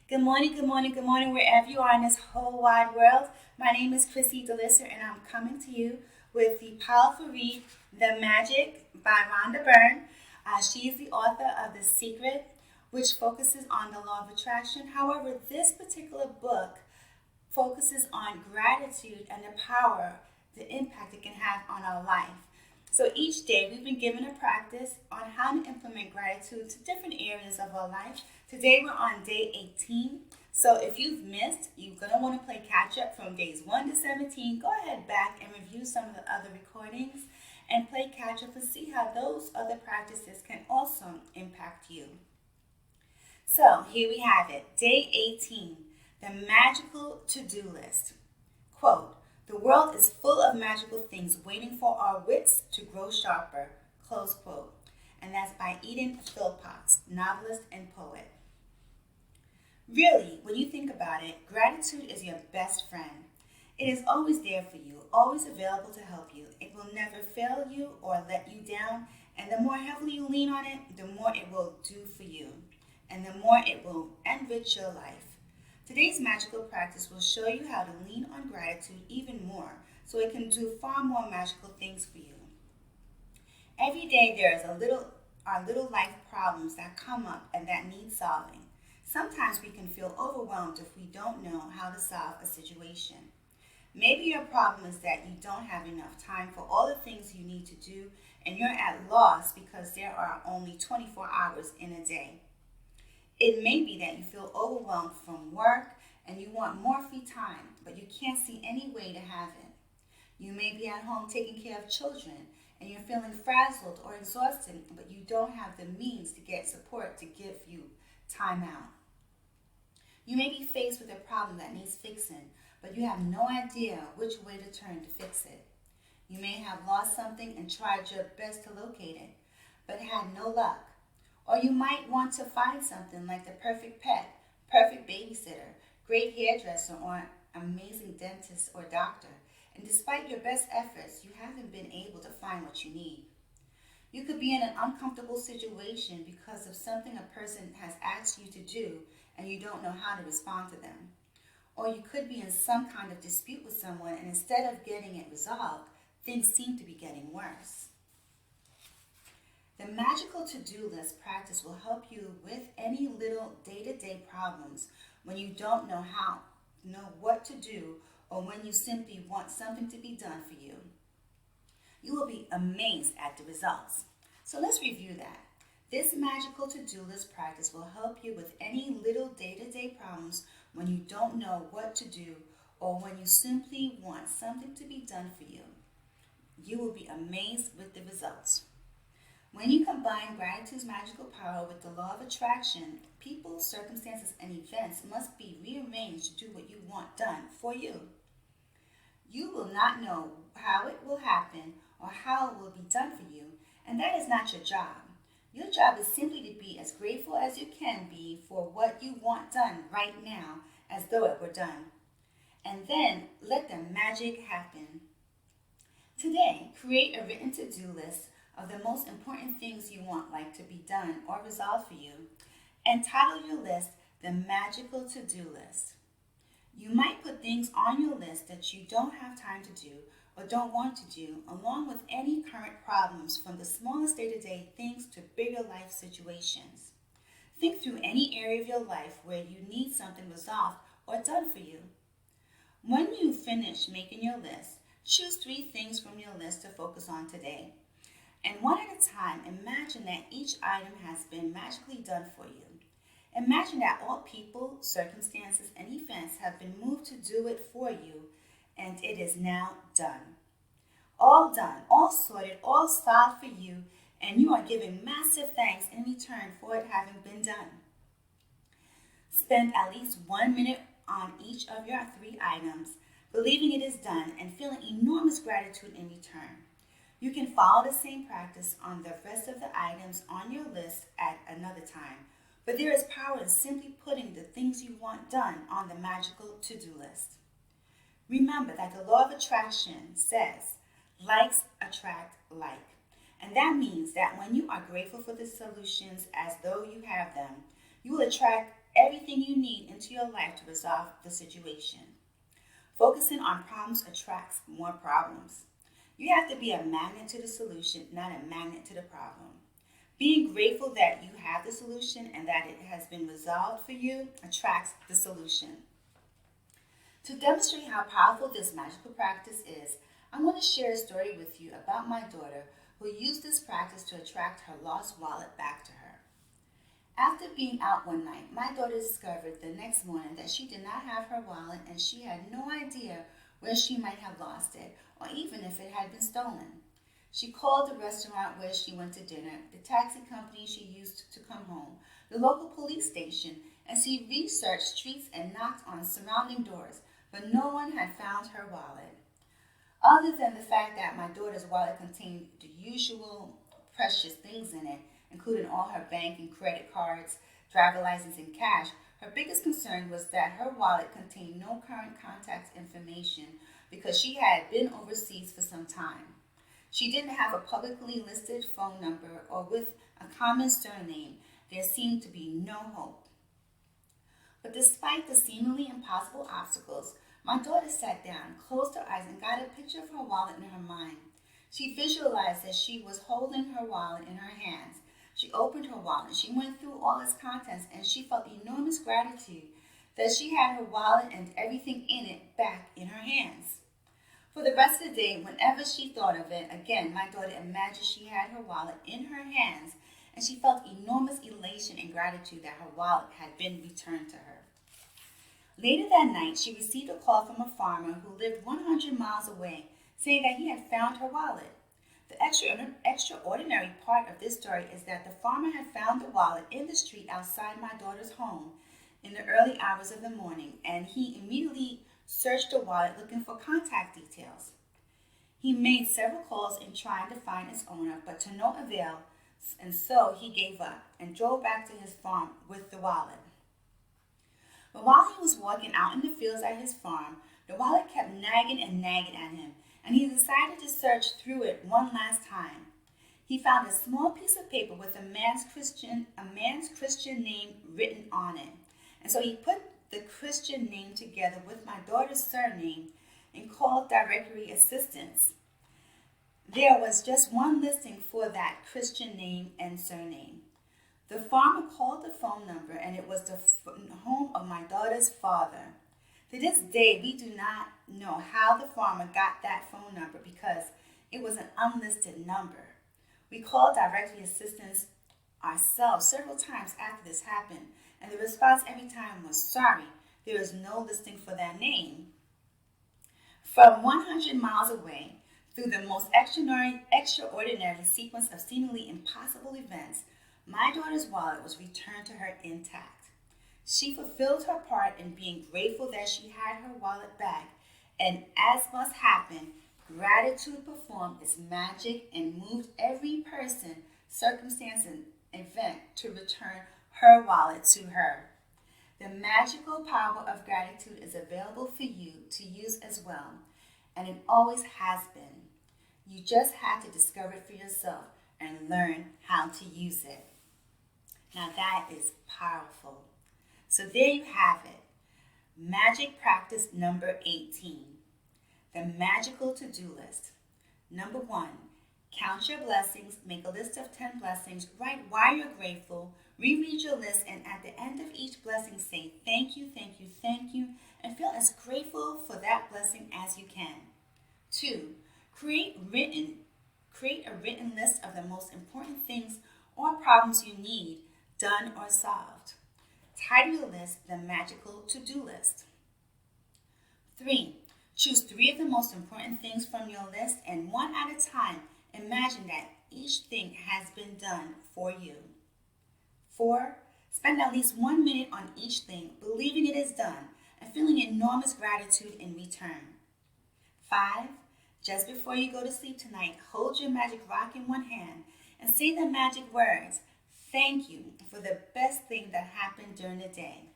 Good morning, good morning, good morning, wherever you are in this whole wide world. My name is Chrissy DeLisser, and I'm coming to you with the powerful read, The Magic by Rhonda Byrne. She is the author of The Secret, which focuses on the law of attraction. However, this particular book focuses on gratitude and the power, the impact it can have on our life. So each day we've been given a practice on how to implement gratitude to different areas of our life. Today we're on day 18. So if you've missed, you're going to want to play catch up from days 1 to 17. Go ahead back and review some of the other recordings and play catch up and see how those other practices can also impact you. So here we have it, day 18, the magical to-do list. Quote, the world is full of magical things waiting for our wits to grow sharper, close quote. And that's by Eden Philpotts, novelist and poet. Really, when you think about it, gratitude is your best friend. It is always there for you, always available to help you. It will never fail you or let you down, and the more heavily you lean on it, the more it will do for you, and the more it will enrich your life. Today's magical practice will show you how to lean on gratitude even more so it can do far more magical things for you. Every day there is our little life problems that come up and that need solving. Sometimes we can feel overwhelmed if we don't know how to solve a situation. Maybe your problem is that you don't have enough time for all the things you need to do and you're at loss because there are only 24 hours in a day. It may be that you feel overwhelmed from work and you want more free time, but you can't see any way to have it. You may be at home taking care of children and you're feeling frazzled or exhausted, but you don't have the means to get support to give you time out. You may be faced with a problem that needs fixing, but you have no idea which way to turn to fix it. You may have lost something and tried your best to locate it, but had no luck. Or you might want to find something like the perfect pet, perfect babysitter, great hairdresser, or amazing dentist or doctor. And despite your best efforts, you haven't been able to find what you need. You could be in an uncomfortable situation because of something a person has asked you to do and you don't know how to respond to them. Or you could be in some kind of dispute with someone and instead of getting it resolved, things seem to be getting worse. The magical to-do list practice will help you with any little day-to-day problems when you don't know what to do, or when you simply want something to be done for you. You will be amazed at the results. So let's review that. This magical to-do list practice will help you with any little day-to-day problems when you don't know what to do or when you simply want something to be done for you. You will be amazed with the results. When you combine gratitude's magical power with the law of attraction, people, circumstances, and events must be rearranged to do what you want done for you. You will not know how it will happen or how it will be done for you, and that is not your job. Your job is simply to be as grateful as you can be for what you want done right now as though it were done. And then let the magic happen. Today, create a written to-do list of the most important things you want to be done or resolved for you, and title your list the magical to-do list. You might put things on your list that you don't have time to do or don't want to do, along with any current problems from the smallest day-to-day things to bigger life situations. Think through any area of your life where you need something resolved or done for you. When you finish making your list, choose 3 things from your list to focus on today. And one at a time, imagine that each item has been magically done for you. Imagine that all people, circumstances, and events have been moved to do it for you, and it is now done. All done, all sorted, all solved for you, and you are giving massive thanks in return for it having been done. Spend at least 1 minute on each of your 3 items, believing it is done and feeling enormous gratitude in return. You can follow the same practice on the rest of the items on your list at another time, but there is power in simply putting the things you want done on the magical to-do list. Remember that the law of attraction says, likes attract like. And that means that when you are grateful for the solutions as though you have them, you will attract everything you need into your life to resolve the situation. Focusing on problems attracts more problems. You have to be a magnet to the solution, not a magnet to the problem. Being grateful that you have the solution and that it has been resolved for you attracts the solution. To demonstrate how powerful this magical practice is, I'm going to share a story with you about my daughter who used this practice to attract her lost wallet back to her. After being out one night, my daughter discovered the next morning that she did not have her wallet and she had no idea where she might have lost it or even if it had been stolen. She called the restaurant where she went to dinner, the taxi company she used to come home, the local police station, and she researched streets and knocked on surrounding doors, but no one had found her wallet. Other than the fact that my daughter's wallet contained the usual precious things in it, including all her bank and credit cards, driver license, and cash, her biggest concern was that her wallet contained no current contact information because she had been overseas for some time. She didn't have a publicly listed phone number, or with a common surname, there seemed to be no hope. But despite the seemingly impossible obstacles, my daughter sat down, closed her eyes, and got a picture of her wallet in her mind. She visualized that she was holding her wallet in her hands. She opened her wallet, she went through all its contents, and she felt enormous gratitude that she had her wallet and everything in it back in her hands. For the rest of the day, whenever she thought of it, again, my daughter imagined she had her wallet in her hands, and she felt enormous elation and gratitude that her wallet had been returned to her. Later that night, she received a call from a farmer who lived 100 miles away, saying that he had found her wallet. The extraordinary part of this story is that the farmer had found the wallet in the street outside my daughter's home in the early hours of the morning, and he immediately searched the wallet looking for contact details. He made several calls in trying to find its owner, but to no avail, and so he gave up and drove back to his farm with the wallet. But while he was walking out in the fields at his farm, the wallet kept nagging at him, and he decided to search through it one last time. He found a small piece of paper with a man's Christian name written on it. And so he put the Christian name together with my daughter's surname and called directory assistance. There was just one listing for that Christian name and surname. The farmer called the phone number, and it was the home of my daughter's father. To this day, we do not know how the farmer got that phone number because it was an unlisted number. We called directory assistance ourselves several times after this happened, and the response every time was, "Sorry, there is no listing for that name." From 100 miles away, through the most extraordinary sequence of seemingly impossible events, my daughter's wallet was returned to her intact. She fulfilled her part in being grateful that she had her wallet back, and as must happen, gratitude performed its magic and moved every person, circumstance, and event to return her wallet to her. The magical power of gratitude is available for you to use as well, and it always has been. You just have to discover it for yourself and learn how to use it. Now that is powerful. So there you have it. Magic practice number 18. The magical to-do list. Number 1, count your blessings. Make a list of 10 blessings. Write why you're grateful. Reread your list, and at the end of each blessing, say thank you, thank you, thank you, and feel as grateful for that blessing as you can. 2, create a written list of the most important things or problems you need done or solved. Title your list the magical to-do list. 3, choose 3 of the most important things from your list, and one at a time, imagine that each thing has been done for you. 4, spend at least 1 minute on each thing, believing it is done and feeling enormous gratitude in return. 5, just before you go to sleep tonight, hold your magic rock in one hand and say the magic words, "Thank you for the best thing that happened during the day."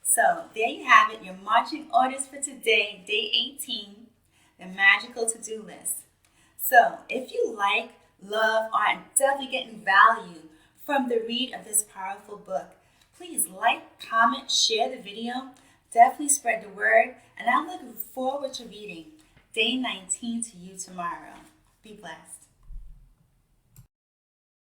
So there you have it, your marching orders for today, day 18, the magical to-do list. So if you like, love, or are definitely getting value from the read of this powerful book, Please like, comment, share the video. Definitely spread the word. And I'm looking forward to reading Day 19 to you tomorrow. Be blessed.